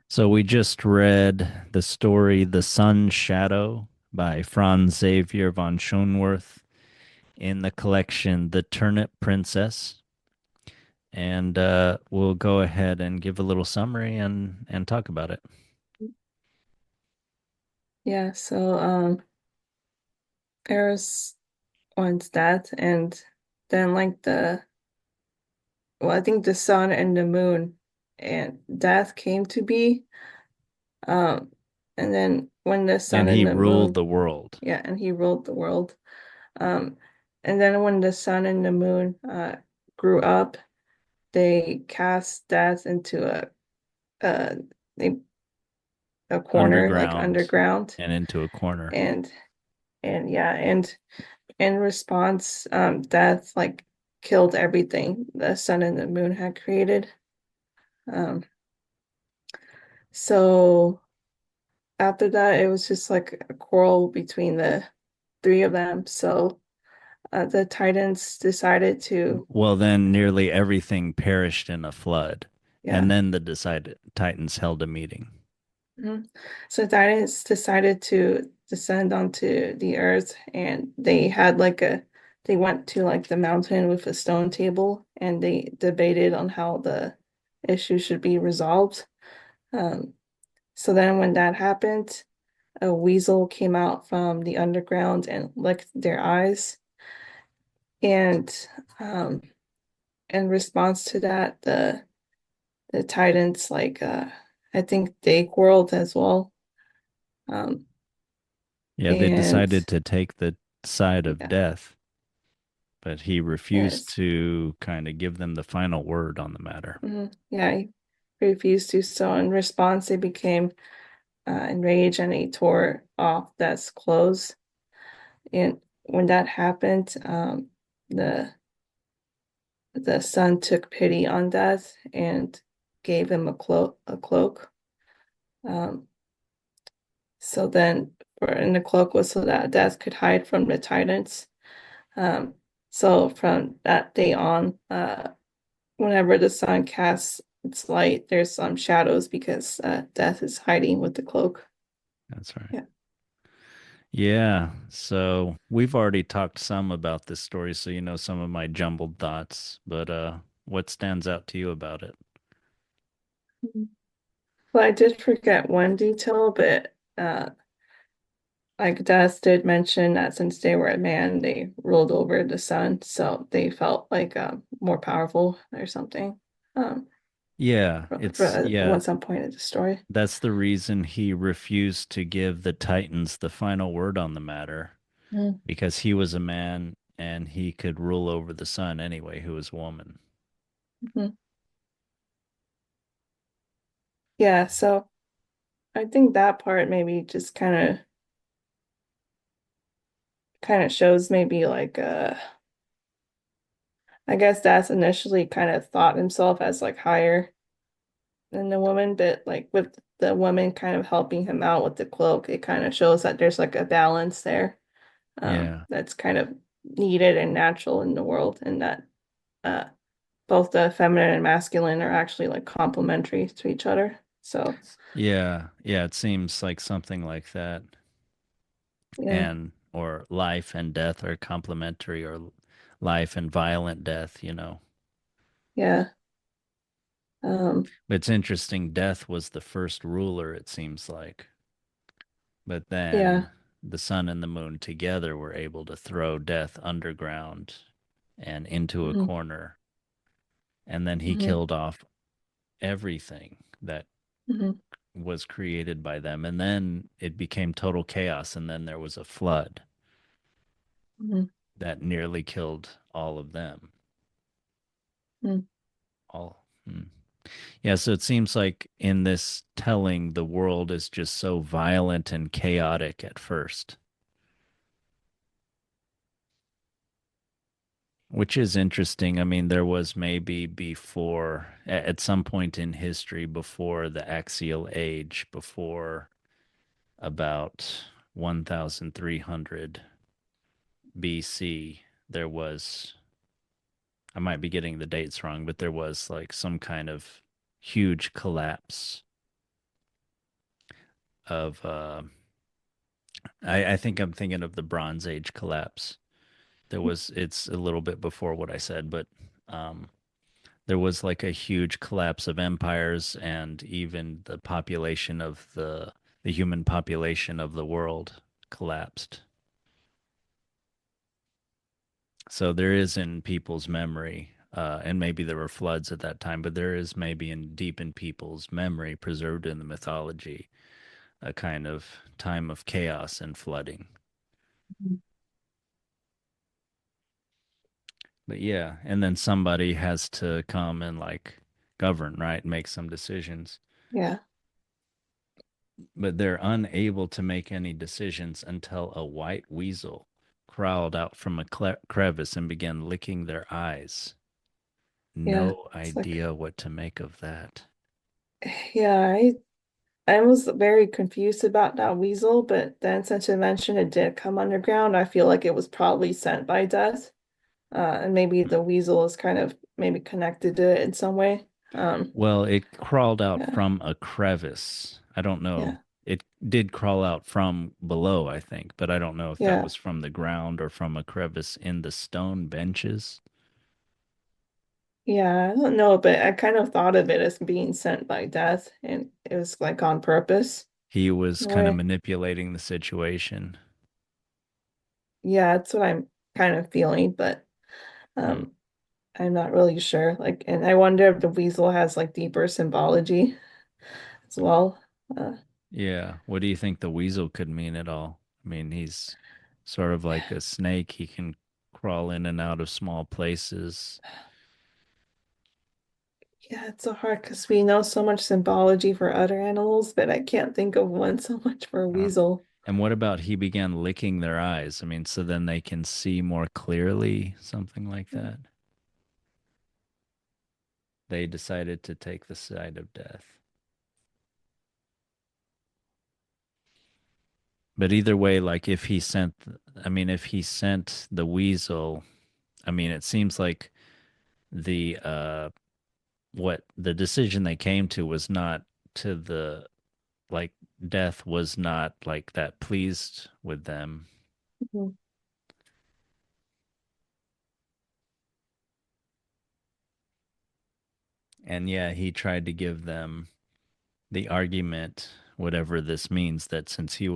So we just read the story The Sun's Shadow by Franz Xavier von Schonwerth in the collection The Turnip Princess. And we'll go ahead and give a little summary and talk about it. Yeah, so Eris wants that and then like I think the sun and the moon and death came to be. Um and then when the sun And he and the ruled moon, the world. yeah, and he ruled the world. Um and then when the sun and the moon grew up, they cast death into a they a corner like Underground underground and into a corner. and and in response, death like killed everything the sun and the moon had created. Um, so after that, it was just like a quarrel between the three of them. So the Titans decided to, Well, then nearly everything perished in a flood. And yeah. then the decided Titans held a meeting. Mhm. So Titans decided to descend onto the earth, and they went to like the mountain with a stone table, and they debated on how the issue should be resolved. Um, So then when that happened, a weasel came out from the underground and licked their eyes. And um, in response to that, the Titans I think they quarreled as well. Um, Yeah, they and decided to take the side of yeah, death, but he refused yes. to kind of give them the final word on the matter. Yeah, he refused to. So in response, they became enraged and he tore off Death's clothes. And when that happened, the the sun took pity on Death and gave him a cloak. Um, so then, and the cloak was so that Death could hide from the Titans. Um, so from that day on, whenever the sun casts its light, there's some shadows because Death is hiding with the cloak. That's right. Yeah. Yeah, so we've already talked some about this story, so you know some of my jumbled thoughts, but what stands out to you about it? Mhm. Well, I did forget one detail, but like Death did mention that since they were a man, they ruled over the sun, so they felt like more powerful or something. Um, Yeah, for it's yeah, one some point in the story. that's the reason he refused to give the Titans the final word on the matter because he was a man and he could rule over the sun anyway, who was a woman. Mm-hmm. Yeah, so I think that part maybe just kind of shows maybe like I guess that's initially kind of thought himself as like higher than the woman, but like with the woman kind of helping him out with the cloak, it kind of shows that there's like a balance there. Yeah. That's kind of needed and natural in the world, and that uh, both the feminine and masculine are actually like complementary to each other. So, Yeah, yeah, it seems like something like that. yeah, And or life and death are complementary or life and violent death, you know. yeah, um, But it's interesting, death was the first ruler, it seems like. But yeah, then the sun and the moon together were able to throw death underground and into a hmm corner. And then he hmm killed off everything that hmm was created by them. And then it became total chaos. And then there was a flood hmm that nearly killed all of them. hmm All. Yeah, so it seems like in this telling, the world is just so violent and chaotic at first, which is interesting. I mean, there was maybe before, at some point in history, before the axial age, before about 1300 BC, there was, I might be getting the dates wrong, but there was like some kind of huge collapse of I think I'm thinking of the Bronze Age collapse. It's a little bit before what I said, but um, there was like a huge collapse of empires and even the human population of the world collapsed. So there is in people's memory, and maybe there were floods at that time, but there is maybe in deep in people's memory, preserved in the mythology, a kind of time of chaos and flooding. But yeah, and then somebody has to come and like govern, right? Make some decisions. Yeah. But they're unable to make any decisions until a white weasel crawled out from a crevice and began licking their eyes. Yeah. No It's like, idea what to make of that. yeah, I was very confused about that weasel, but then since you mentioned it did come underground, I feel like it was probably sent by death. And maybe the weasel is kind of maybe connected to it in some way. Well, it crawled out Yeah, from a crevice. I don't know. yeah, It did crawl out from below, I think, but I don't know if that yeah, was from the ground or from a crevice in the stone benches. yeah. I don't know, but I kind of thought of it as being sent by death, and it was like on purpose He was in a kind of way. manipulating the situation. Yeah, that's what I'm kind of feeling, but Hmm. um, I'm not really sure. Like, and I wonder if the weasel has like deeper symbology as well. Uh, Yeah. What do you think the weasel could mean at all? I mean, he's sort of like a snake. He can crawl in and out of small places. yeah, it's so hard because we know so much symbology for other animals, but I can't think of one so much for a Uh, weasel. and what about he began licking their eyes? I mean, so then they can see more clearly, something like that. They decided to take the side of death. But either way, like if he sent the weasel, I mean, it seems like the what the decision they came to was not to the like death was not like that pleased with them. Mhm. And yeah, he tried to give them the argument, whatever this means, that since he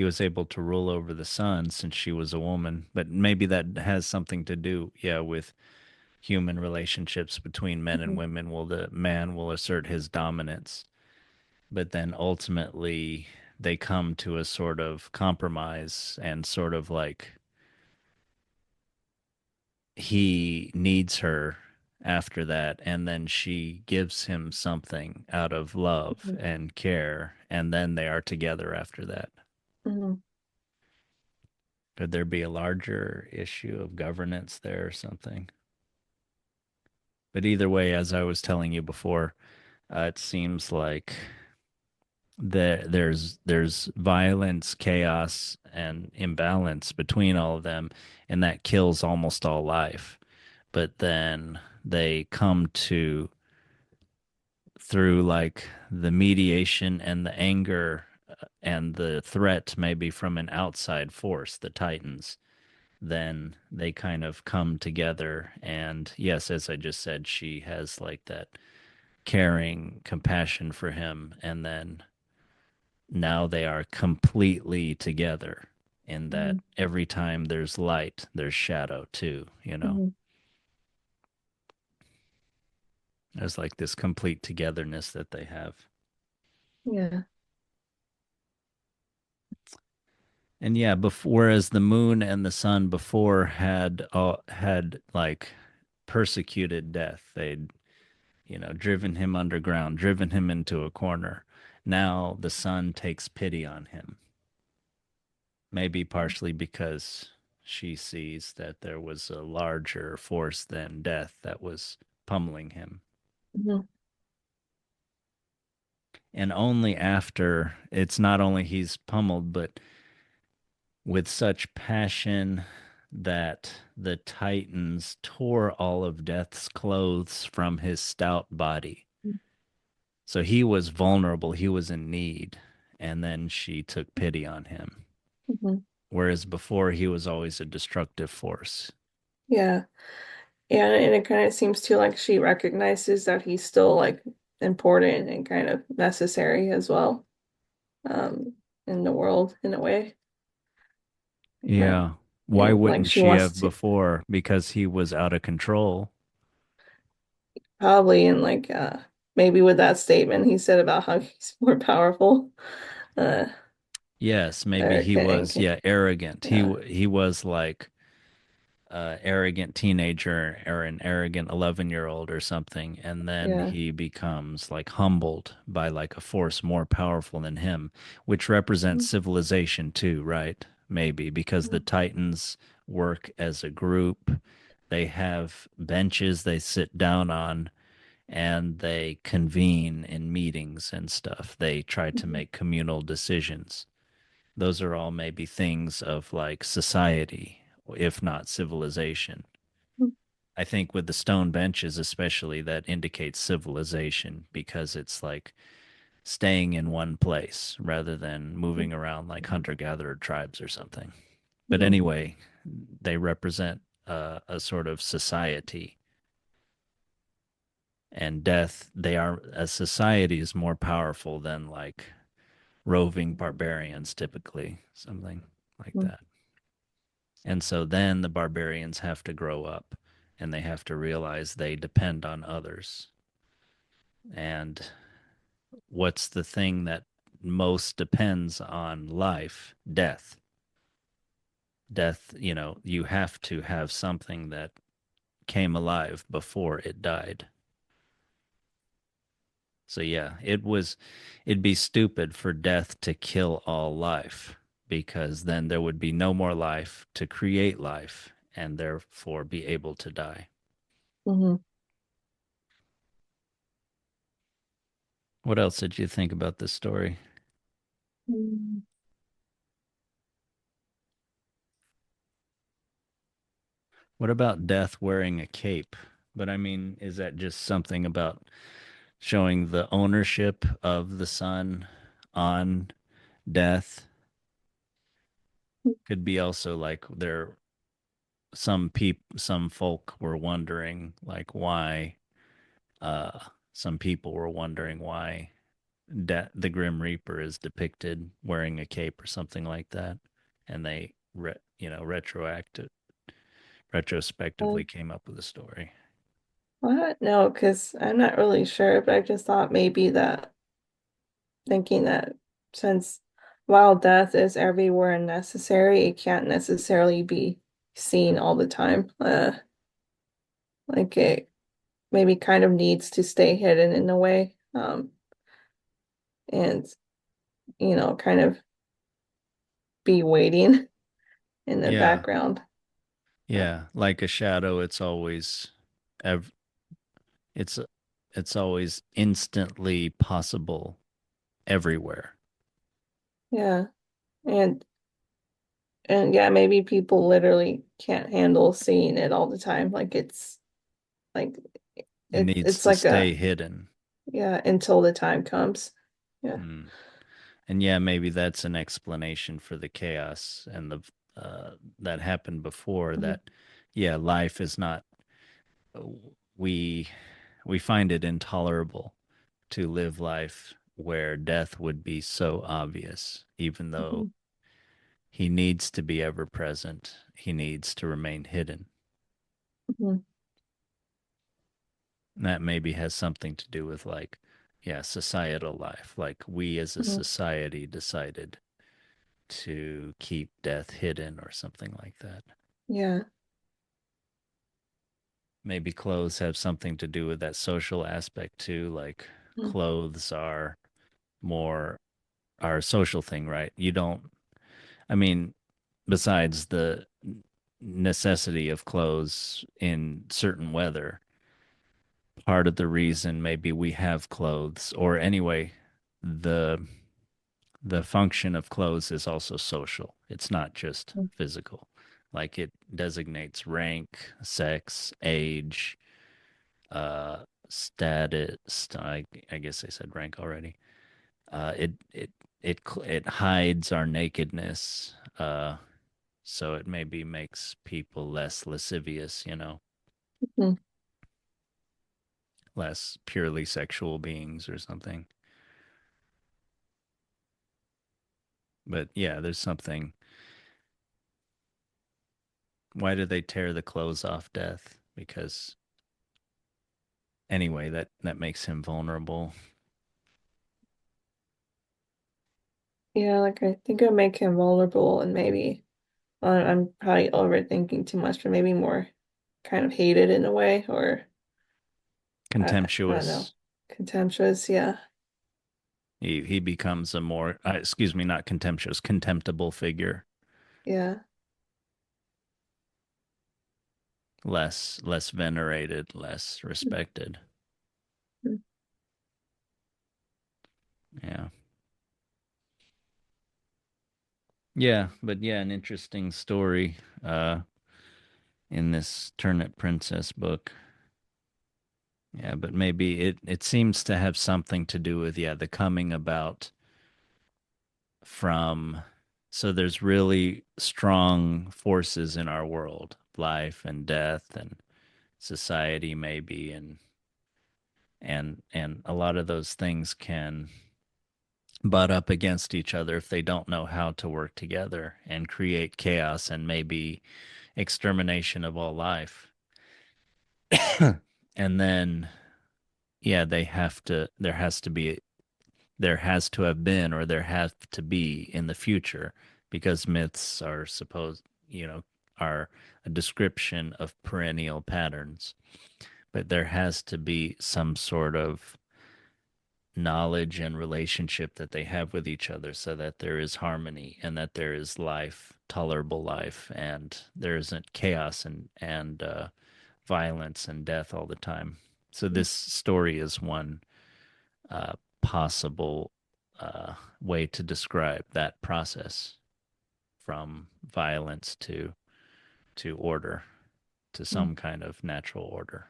was able to rule over the sun since she was a woman, but maybe that has something to do, yeah, with human relationships between men and Mhm. women. Well, the man will assert his dominance, but then ultimately they come to a sort of compromise and sort of like he needs her after that, and then she gives him something out of love Mhm. and care, and then they are together after that. Mhm. Could there be a larger issue of governance there or something? But either way, as I was telling you before, it seems like there's violence, chaos, and imbalance between all of them, and that kills almost all life. But then they come to through like the mediation and the anger and the threat maybe from an outside force, the Titans, then they kind of come together. And yes, as I just said, she has like that caring compassion for him. And then now they are completely together in that Mhm. every time there's light, there's shadow too, you know? Mhm. There's like this complete togetherness that they have. Yeah. And yeah, before, whereas the moon and the sun before had like persecuted death. They'd, driven him underground, driven him into a corner. Now the sun takes pity on him. Maybe partially because she sees that there was a larger force than death that was pummeling him. Mhm. And only after it's not only he's pummeled, but with such passion that the Titans tore all of Death's clothes from his stout body. So he was vulnerable, he was in need. and then she took pity on him. Mhm. Whereas before he was always a destructive force. Yeah. Yeah, and it kind of seems too like she recognizes that he's still like important and kind of necessary as well, um, in the world in a way. Uh, Yeah. Why and like wouldn't she she wants have to before? Because he was out of control. probably and like maybe with that statement he said about how he's more powerful. Uh, Yes, maybe he was, can, yeah, arrogant. yeah, He was like arrogant teenager or an arrogant 11-year-old or something, and then yeah, he becomes like humbled by like a force more powerful than him, which represents mhm, civilization too, right? Maybe because the mhm, Titans work as a group. They have benches they sit down on and they convene in meetings and stuff. They try to mhm, make communal decisions. Those are all maybe things of like society, if not civilization. mhm, I think with the stone benches, especially, that indicates civilization because it's like staying in one place rather than moving around like hunter gatherer tribes or something. But mhm, anyway, they represent a sort of society and death. They are a society is more powerful than like roving barbarians, typically, something like mhm, that. And so then the barbarians have to grow up and they have to realize they depend on others. And what's the thing that most depends on life? Death. Death, you have to have something that came alive before it died. So yeah, it'd be stupid for death to kill all life because then there would be no more life to create life and therefore be able to die. mhm. What else did you think about this story? Mhm. What about death wearing a cape? But I mean, is that just something about showing the ownership of the sun on death? Could be also like some folk were wondering like why uh some people were wondering why the Grim Reaper is depicted wearing a cape or something like that, and they retrospectively came up with a story. What? No, because I'm not really sure, but I just thought maybe that thinking that since while death is everywhere and necessary, it can't necessarily be seen all the time. Like it maybe kind of needs to stay hidden in a way. And kind of be waiting in the Yeah, background. Uh, yeah, like a shadow, ev- it's it's always instantly possible everywhere. yeah. And and yeah, maybe people literally can't handle seeing it all the time. Like it's like It needs it's to like stay a hidden. yeah, until the time comes. Yeah. Mm. And yeah, maybe that's an explanation for the chaos and the that happened before Mhm, that yeah, life is not we we find it intolerable to live life where death would be so obvious, even though mhm, he needs to be ever present. He needs to remain hidden. mhm, And that maybe has something to do with like, yeah, societal life. Like we as a mhm. society decided to keep death hidden or something like that. Yeah. Maybe clothes have something to do with that social aspect too. Like Mhm, clothes are more our social thing, right? You don't, I mean, besides the necessity of clothes in certain weather, part of the reason maybe we have clothes, or anyway, the the function of clothes is also social. It's not just mhm, physical. Like it designates rank, sex, age, status. I guess I said rank already. It it hides our nakedness, so it maybe makes people less lascivious, Hmm. less purely sexual beings or something. But yeah, there's something. Why do they tear the clothes off Death? Because anyway, that makes him vulnerable. Yeah, like I think it'll make him vulnerable and maybe I'm probably overthinking too much, but maybe more kind of hated in a way, or I don't know, Contemptuous. contemptuous. Yeah, He becomes a more excuse me, not contemptuous, contemptible figure, yeah. less venerated, less respected. Mhm. Yeah. Yeah, but yeah, an interesting story in this Turnip Princess book. Yeah, but maybe it seems to have something to do with the coming about from so there's really strong forces in our world, life and death and society maybe and a lot of those things can butt up against each other if they don't know how to work together and create chaos and maybe extermination of all life. And then yeah, there has to have been or there has to be in the future because myths are supposed, are a description of perennial patterns, but there has to be some sort of knowledge and relationship that they have with each other so that there is harmony and that there is life, tolerable life, and there isn't chaos and violence and death all the time. So this story is one possible way to describe that process from violence to order, to Mhm. some kind of natural order.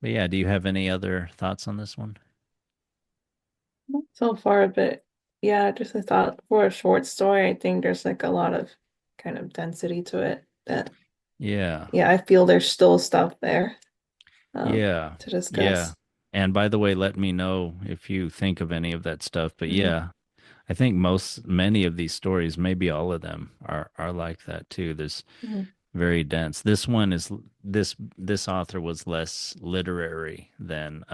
But yeah, do you have any other thoughts on this one? So far, but yeah, just I thought for a short story, I think there's like a lot of kind of density to it that Yeah. yeah, I feel there's still stuff there Yeah. to Yeah. discuss. And by the way, let me know if you think of any of that stuff. But Hmm. yeah, I think many of these stories, maybe all of them are like that too. There's Hmm. very dense. This author was less literary than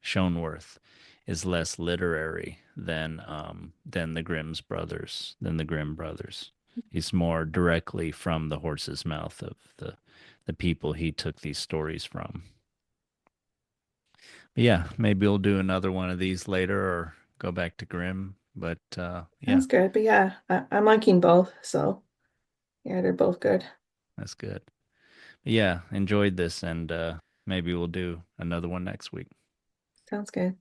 Schonwerth is less literary than the Grimm brothers. He's more directly from the horse's mouth of the people he took these stories from. But yeah, maybe we'll do another one of these later or go back to Grimm. But yeah, Sounds good, but yeah, I'm liking both, so yeah, they're both good. that's good. Yeah, enjoyed this, and maybe we'll do another one next week. Sounds good.